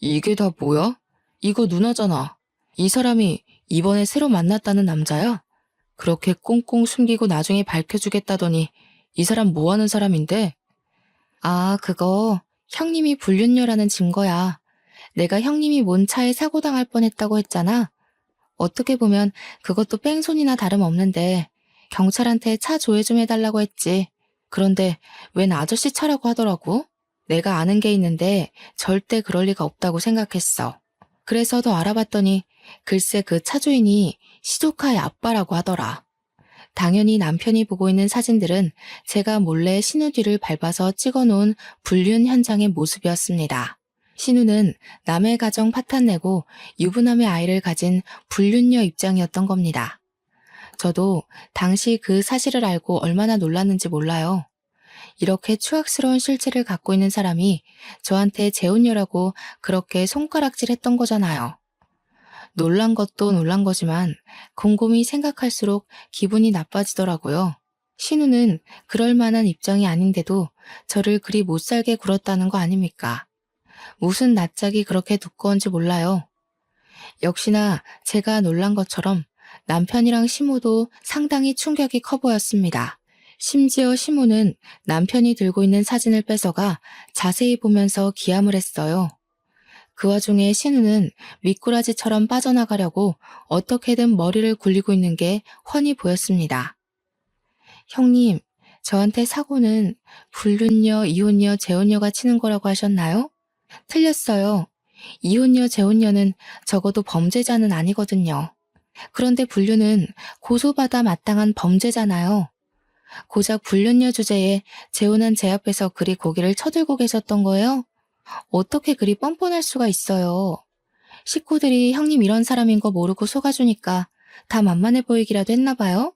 이게 다 뭐야? 이거 누나잖아. 이 사람이 이번에 새로 만났다는 남자야? 그렇게 꽁꽁 숨기고 나중에 밝혀주겠다더니 이 사람 뭐 하는 사람인데? 아, 그거 형님이 불륜녀라는 증거야. 내가 형님이 뭔 차에 사고 당할 뻔했다고 했잖아. 어떻게 보면 그것도 뺑소니나 다름없는데 경찰한테 차 조회 좀 해달라고 했지. 그런데 웬 아저씨 차라고 하더라고. 내가 아는 게 있는데 절대 그럴 리가 없다고 생각했어. 그래서 더 알아봤더니 글쎄 그 차주인이 시조카의 아빠라고 하더라. 당연히 남편이 보고 있는 사진들은 제가 몰래 신우 뒤를 밟아서 찍어놓은 불륜 현장의 모습이었습니다. 신우는 남의 가정 파탄내고 유부남의 아이를 가진 불륜녀 입장이었던 겁니다. 저도 당시 그 사실을 알고 얼마나 놀랐는지 몰라요. 이렇게 추악스러운 실체를 갖고 있는 사람이 저한테 재혼녀라고 그렇게 손가락질했던 거잖아요. 놀란 것도 놀란 거지만 곰곰이 생각할수록 기분이 나빠지더라고요. 신우는 그럴 만한 입장이 아닌데도 저를 그리 못살게 굴었다는 거 아닙니까? 무슨 낯짝이 그렇게 두꺼운지 몰라요. 역시나 제가 놀란 것처럼 남편이랑 시모도 상당히 충격이 커 보였습니다. 심지어 시모는 남편이 들고 있는 사진을 뺏어가 자세히 보면서 기함을 했어요. 그 와중에 신우는 미꾸라지처럼 빠져나가려고 어떻게든 머리를 굴리고 있는 게 훤히 보였습니다. 형님, 저한테 사고는 불륜녀, 이혼녀, 재혼녀가 치는 거라고 하셨나요? 틀렸어요. 이혼녀, 재혼녀는 적어도 범죄자는 아니거든요. 그런데 불륜은 고소받아 마땅한 범죄잖아요. 고작 불륜녀 주제에 재혼한 제 앞에서 그리 고개를 쳐들고 계셨던 거예요? 어떻게 그리 뻔뻔할 수가 있어요. 식구들이 형님 이런 사람인 거 모르고 속아주니까 다 만만해 보이기라도 했나 봐요?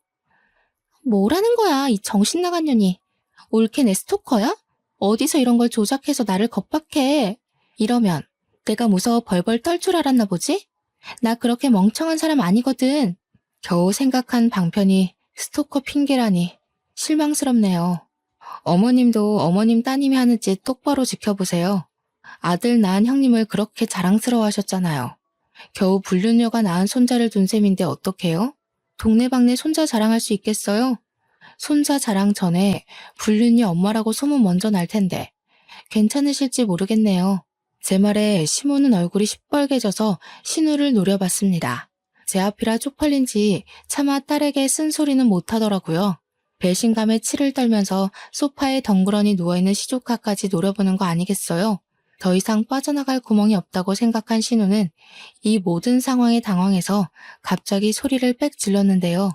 뭐라는 거야, 이 정신 나간 년이. 올케 내 스토커야? 어디서 이런 걸 조작해서 나를 겁박해. 이러면 내가 무서워 벌벌 떨 줄 알았나 보지? 나 그렇게 멍청한 사람 아니거든. 겨우 생각한 방편이 스토커 핑계라니 실망스럽네요. 어머님도 어머님 따님이 하는 짓 똑바로 지켜보세요. 아들 낳은 형님을 그렇게 자랑스러워하셨잖아요. 겨우 불륜녀가 낳은 손자를 둔 셈인데 어떡해요? 동네방네 손자 자랑할 수 있겠어요? 손자 자랑 전에 불륜녀 엄마라고 소문 먼저 날 텐데 괜찮으실지 모르겠네요. 제 말에 시모는 얼굴이 시뻘개져서 신우를 노려봤습니다. 제 앞이라 쪽팔린지 차마 딸에게 쓴소리는 못하더라고요. 배신감에 치를 떨면서 소파에 덩그러니 누워있는 시조카까지 노려보는 거 아니겠어요? 더 이상 빠져나갈 구멍이 없다고 생각한 신우는 이 모든 상황에 당황해서 갑자기 소리를 빽 질렀는데요.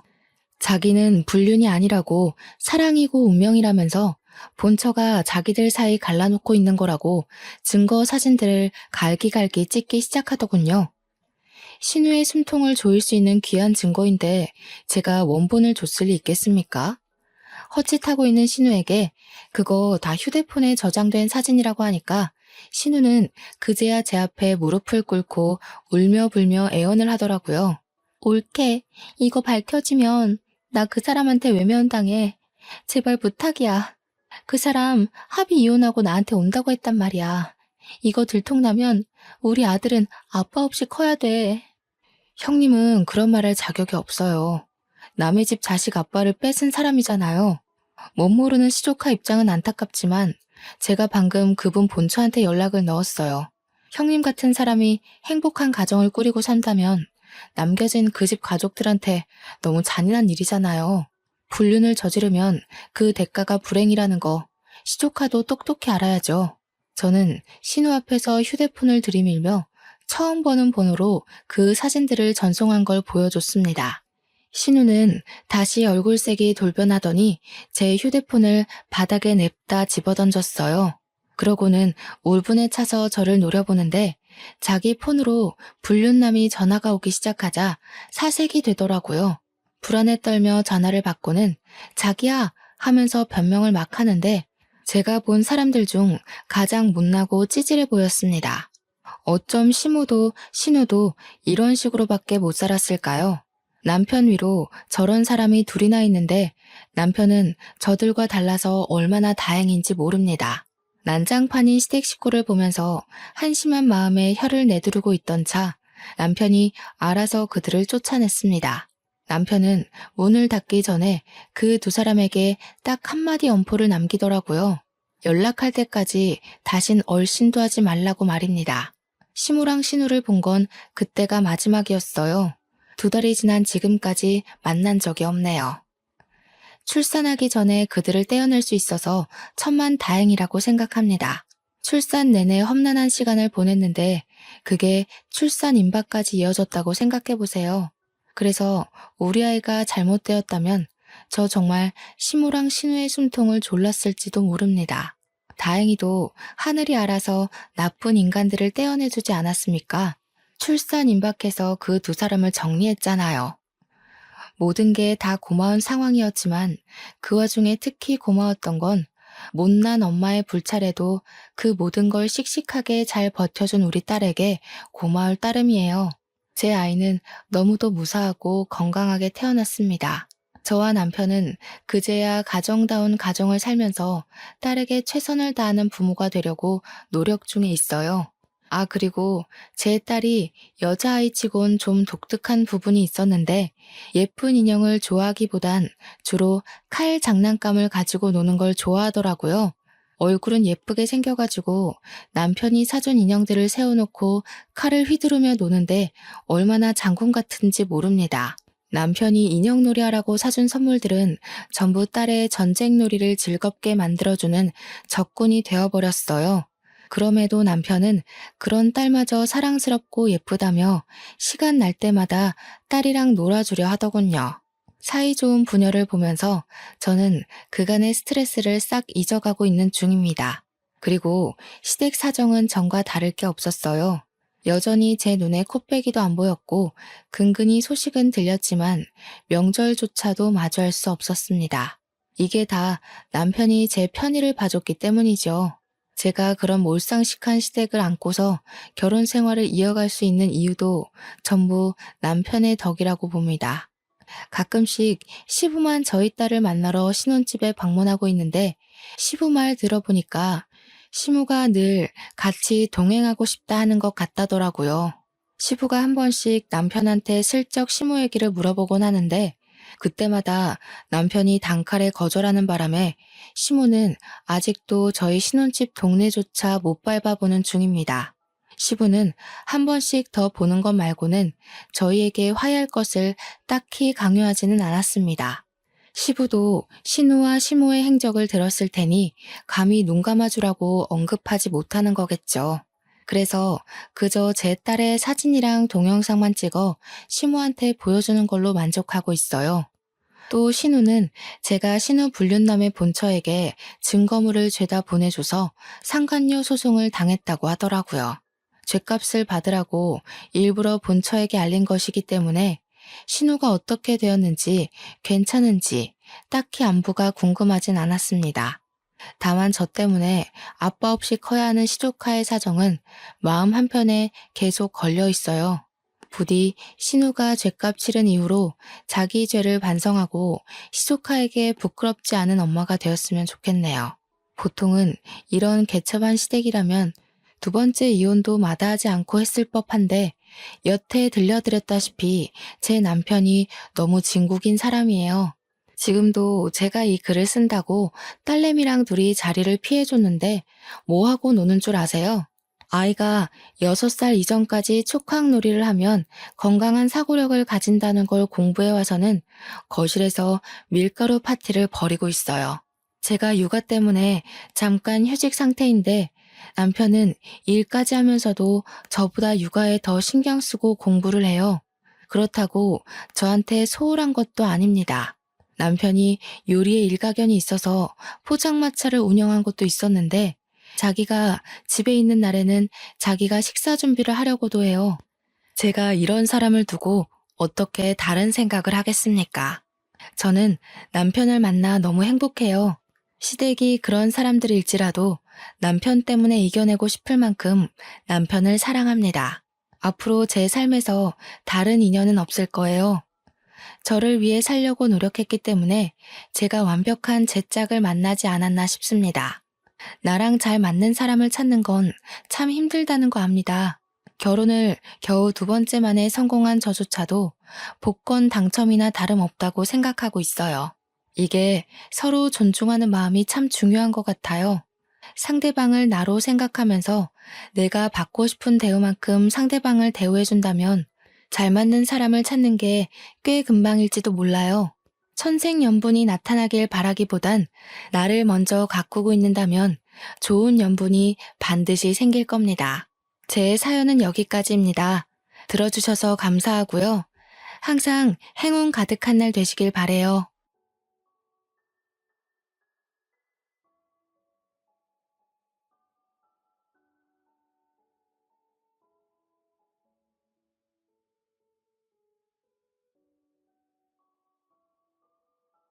자기는 불륜이 아니라고 사랑이고 운명이라면서 본처가 자기들 사이 갈라놓고 있는 거라고 증거 사진들을 갈기갈기 찍기 시작하더군요. 신우의 숨통을 조일 수 있는 귀한 증거인데 제가 원본을 줬을 리 있겠습니까? 헛짓하고 있는 신우에게 그거 다 휴대폰에 저장된 사진이라고 하니까 신우는 그제야 제 앞에 무릎을 꿇고 울며 불며 애원을 하더라고요. 올케, 이거 밝혀지면 나 그 사람한테 외면당해. 제발 부탁이야. 그 사람 합의 이혼하고 나한테 온다고 했단 말이야. 이거 들통나면 우리 아들은 아빠 없이 커야 돼. 형님은 그런 말 할 자격이 없어요. 남의 집 자식 아빠를 뺏은 사람이잖아요. 못 모르는 시조카 입장은 안타깝지만 제가 방금 그분 본처한테 연락을 넣었어요. 형님 같은 사람이 행복한 가정을 꾸리고 산다면 남겨진 그 집 가족들한테 너무 잔인한 일이잖아요. 불륜을 저지르면 그 대가가 불행이라는 거 시조카도 똑똑히 알아야죠. 저는 신우 앞에서 휴대폰을 들이밀며 처음 보는 번호로 그 사진들을 전송한 걸 보여줬습니다. 신우는 다시 얼굴색이 돌변하더니 제 휴대폰을 바닥에 냅다 집어던졌어요. 그러고는 울분에 차서 저를 노려보는데 자기 폰으로 불륜남이 전화가 오기 시작하자 사색이 되더라고요. 불안에 떨며 전화를 받고는 자기야 하면서 변명을 막 하는데 제가 본 사람들 중 가장 못나고 찌질해 보였습니다. 어쩜 시모도 신우도 이런 식으로밖에 못 살았을까요? 남편 위로 저런 사람이 둘이나 있는데 남편은 저들과 달라서 얼마나 다행인지 모릅니다. 난장판인 시댁 식구를 보면서 한심한 마음에 혀를 내두르고 있던 차 남편이 알아서 그들을 쫓아냈습니다. 남편은 문을 닫기 전에 그 두 사람에게 딱 한마디 엄포를 남기더라고요. 연락할 때까지 다신 얼씬도 하지 말라고 말입니다. 시무랑 신우를 본 건 그때가 마지막이었어요. 2달이 지난 지금까지 만난 적이 없네요. 출산하기 전에 그들을 떼어낼 수 있어서 천만 다행이라고 생각합니다. 출산 내내 험난한 시간을 보냈는데 그게 출산 임박까지 이어졌다고 생각해보세요. 그래서 우리 아이가 잘못되었다면 저 정말 시무랑 신우의 숨통을 졸랐을지도 모릅니다. 다행히도 하늘이 알아서 나쁜 인간들을 떼어내주지 않았습니까? 출산 임박해서 그 두 사람을 정리했잖아요. 모든 게 다 고마운 상황이었지만 그 와중에 특히 고마웠던 건 못난 엄마의 불찰에도 그 모든 걸 씩씩하게 잘 버텨준 우리 딸에게 고마울 따름이에요. 제 아이는 너무도 무사하고 건강하게 태어났습니다. 저와 남편은 그제야 가정다운 가정을 살면서 딸에게 최선을 다하는 부모가 되려고 노력 중에 있어요. 아, 그리고 제 딸이 여자아이치곤 좀 독특한 부분이 있었는데 예쁜 인형을 좋아하기보단 주로 칼 장난감을 가지고 노는 걸 좋아하더라고요. 얼굴은 예쁘게 생겨가지고 남편이 사준 인형들을 세워놓고 칼을 휘두르며 노는데 얼마나 장군 같은지 모릅니다. 남편이 인형놀이 하라고 사준 선물들은 전부 딸의 전쟁놀이를 즐겁게 만들어주는 적군이 되어버렸어요. 그럼에도 남편은 그런 딸마저 사랑스럽고 예쁘다며 시간 날 때마다 딸이랑 놀아주려 하더군요. 사이좋은 부녀를 보면서 저는 그간의 스트레스를 싹 잊어가고 있는 중입니다. 그리고 시댁 사정은 전과 다를 게 없었어요. 여전히 제 눈에 코빼기도 안 보였고 근근히 소식은 들렸지만 명절조차도 마주할 수 없었습니다. 이게 다 남편이 제 편의를 봐줬기 때문이죠. 제가 그런 몰상식한 시댁을 안고서 결혼 생활을 이어갈 수 있는 이유도 전부 남편의 덕이라고 봅니다. 가끔씩 시부만 저희 딸을 만나러 신혼집에 방문하고 있는데 시부 말 들어보니까 시무가 늘 같이 동행하고 싶다 하는 것 같다더라고요. 시부가 한 번씩 남편한테 슬쩍 시무 얘기를 물어보곤 하는데 그때마다 남편이 단칼에 거절하는 바람에 시무는 아직도 저희 신혼집 동네조차 못 밟아보는 중입니다. 시부는 한 번씩 더 보는 것 말고는 저희에게 화해할 것을 딱히 강요하지는 않았습니다. 시부도 신우와 시모의 행적을 들었을 테니 감히 눈 감아주라고 언급하지 못하는 거겠죠. 그래서 그저 제 딸의 사진이랑 동영상만 찍어 시모한테 보여주는 걸로 만족하고 있어요. 또 신우는 제가 신우 불륜남의 본처에게 증거물을 죄다 보내줘서 상간녀 소송을 당했다고 하더라고요. 죗값을 받으라고 일부러 본처에게 알린 것이기 때문에 신우가 어떻게 되었는지 괜찮은지 딱히 안부가 궁금하진 않았습니다. 다만 저 때문에 아빠 없이 커야 하는 시조카의 사정은 마음 한편에 계속 걸려 있어요. 부디 신우가 죗값 치른 이후로 자기 죄를 반성하고 시조카에게 부끄럽지 않은 엄마가 되었으면 좋겠네요. 보통은 이런 개첩한 시댁이라면 두 번째 이혼도 마다하지 않고 했을 법한데 여태 들려드렸다시피 제 남편이 너무 진국인 사람이에요. 지금도 제가 이 글을 쓴다고 딸내미랑 둘이 자리를 피해줬는데 뭐하고 노는 줄 아세요? 아이가 6살 이전까지 촉각놀이를 하면 건강한 사고력을 가진다는 걸 공부해와서는 거실에서 밀가루 파티를 벌이고 있어요. 제가 육아 때문에 잠깐 휴직 상태인데 남편은 일까지 하면서도 저보다 육아에 더 신경 쓰고 공부를 해요. 그렇다고 저한테 소홀한 것도 아닙니다. 남편이 요리에 일가견이 있어서 포장마차를 운영한 것도 있었는데 자기가 집에 있는 날에는 자기가 식사 준비를 하려고도 해요. 제가 이런 사람을 두고 어떻게 다른 생각을 하겠습니까? 저는 남편을 만나 너무 행복해요. 시댁이 그런 사람들일지라도 남편 때문에 이겨내고 싶을 만큼 남편을 사랑합니다. 앞으로 제 삶에서 다른 인연은 없을 거예요. 저를 위해 살려고 노력했기 때문에 제가 완벽한 제 짝을 만나지 않았나 싶습니다. 나랑 잘 맞는 사람을 찾는 건 참 힘들다는 거 압니다. 결혼을 겨우 2번째 만에 성공한 저조차도 복권 당첨이나 다름없다고 생각하고 있어요. 이게 서로 존중하는 마음이 참 중요한 것 같아요. 상대방을 나로 생각하면서 내가 받고 싶은 대우만큼 상대방을 대우해준다면 잘 맞는 사람을 찾는 게 꽤 금방일지도 몰라요. 천생연분이 나타나길 바라기보단 나를 먼저 가꾸고 있는다면 좋은 연분이 반드시 생길 겁니다. 제 사연은 여기까지입니다. 들어주셔서 감사하고요. 항상 행운 가득한 날 되시길 바래요.